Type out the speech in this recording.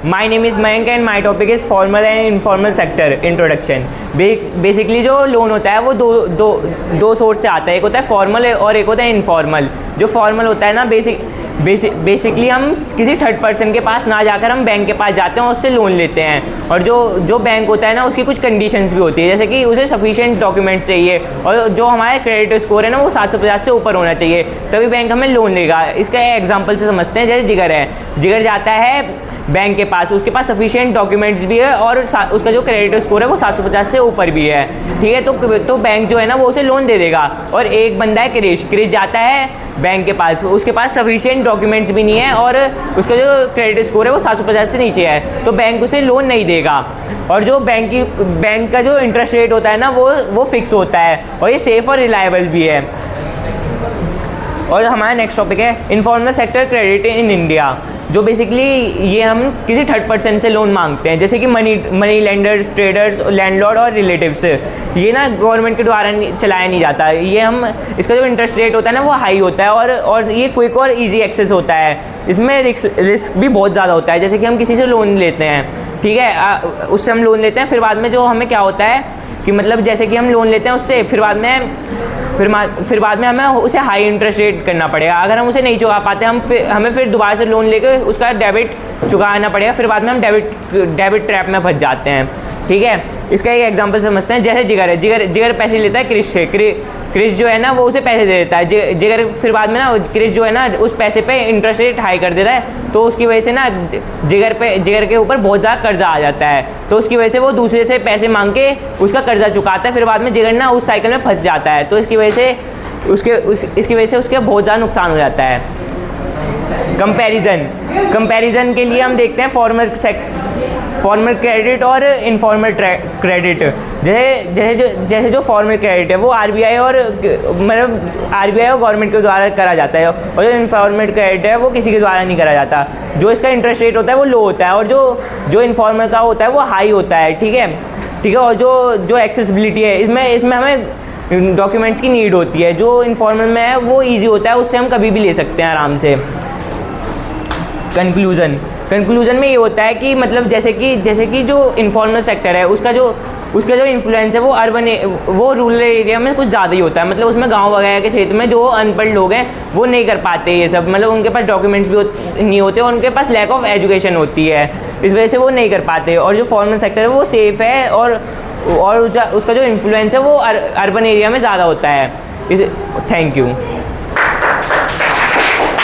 My name is Mayank and my topic is formal and informal sector introduction. Basically जो loan होता है वो दो सोर्स से आता है, एक होता है फॉर्मल और एक होता है इनफॉर्मल। जो फॉर्मल होता है ना बेसिकली हम किसी थर्ड पर्सन के पास ना जाकर हम बैंक के पास जाते हैं और उससे लोन लेते हैं। और जो बैंक होता है ना उसकी कुछ कंडीशंस भी होती है, जैसे कि उसे सफिशिएंट डॉक्यूमेंट्स चाहिए और जो हमारे क्रेडिट स्कोर है ना वो 750 से ऊपर होना चाहिए, तभी बैंक हमें लोन देगा। इसका एग्जांपल से समझते हैं, जैसे जिगर है, जिगर जाता है बैंक के पास, उसके पास सफिशिएंट डॉक्यूमेंट्स भी है और उसका जो क्रेडिट स्कोर है वो 750 से ऊपर भी है, ठीक है। तो बैंक जो है ना वो उसे लोन दे देगा। और एक बंदा है क्रिश जाता है बैंक के पास, उसके पास सफिशिएंट डॉक्यूमेंट्स भी नहीं है और उसका जो क्रेडिट स्कोर है वो 750 से नीचे है, तो बैंक उसे लोन नहीं देगा। और जो बैंक का जो इंटरेस्ट रेट होता है ना वो फिक्स होता है और ये सेफ़ और रिलायबल भी है। और हमारा नेक्स्ट टॉपिक है informal sector credit in India, जो बेसिकली ये हम किसी थर्ड पर्सन से लोन मांगते हैं, जैसे कि मनी लेंडर्स, ट्रेडर्स, लैंडलॉर्ड और रिलेटिव्स। ये ना गवर्नमेंट के द्वारा चलाया नहीं जाता, ये इसका जो इंटरेस्ट रेट होता है ना वो हाई होता है और ये क्विक और इजी एक्सेस होता है। इसमें रिस्क भी बहुत ज़्यादा होता है, जैसे कि हम किसी से लोन लेते हैं, ठीक है, उससे हम लोन लेते हैं, फिर बाद में जो हमें क्या होता है कि मतलब जैसे कि हम लोन लेते हैं उससे, फिर बाद में हमें उसे हाई इंटरेस्ट रेट करना पड़ेगा। अगर हम उसे नहीं चुका पाते हमें फिर दोबारा से लोन लेकर उसका डेबिट चुकाना पड़ेगा, फिर बाद में हम डेबिट ट्रैप में फंस जाते हैं, ठीक है। इसका एक एग्जांपल समझते हैं, जैसे जिगर है, जिगर पैसे लेता है क्रिश से, क्रिश जो है ना वो उसे पैसे दे देता है, जिगर फिर बाद में ना क्रिश जो है ना उस पैसे पे इंटरेस्ट रेट हाई कर देता है, तो उसकी वजह से ना जिगर के ऊपर बहुत ज़्यादा कर्जा आ जाता है, तो उसकी वजह से वो दूसरे से पैसे मांग के उसका कर्जा चुकाता है, फिर बाद में जिगर ना उस साइकिल में फंस जाता है, तो इसकी वजह से उसके बहुत ज़्यादा नुकसान हो जाता है। कंपैरिजन के लिए हम देखते हैं फॉर्मल क्रेडिट और इनफॉर्मल क्रेडिट। जैसे जो फॉर्मल क्रेडिट है वो आरबीआई और गवर्नमेंट के द्वारा करा जाता है, और जो इनफॉर्मल क्रेडिट है वो किसी के द्वारा नहीं करा जाता। जो इसका इंटरेस्ट रेट होता है वो लो होता है और जो इनफॉर्मल का होता है वो हाई होता है, ठीक है। और जो एक्सेसिबिलिटी है इसमें हमें डॉक्यूमेंट्स की नीड होती है। जो इनफॉर्मल में है वो ईजी होता है, उससे हम कभी भी ले सकते हैं आराम से। कंक्लूजन में ये होता है कि मतलब जैसे कि जो इनफॉर्मल सेक्टर है उसका जो इन्फ्लुएंस है वो रूरल एरिया में कुछ ज़्यादा ही होता है। मतलब उसमें गांव वगैरह के क्षेत्र में जो अनपढ़ लोग हैं वो नहीं कर पाते ये सब, मतलब उनके पास डॉक्यूमेंट्स भी नहीं होते और उनके पास लैक ऑफ एजुकेशन होती है, इस वजह से वो नहीं कर पाते। और जो फॉर्मल सेक्टर है वो सेफ़ है और उसका जो इन्फ्लुएंस है वो अर्बन एरिया में ज़्यादा होता है। Thank you.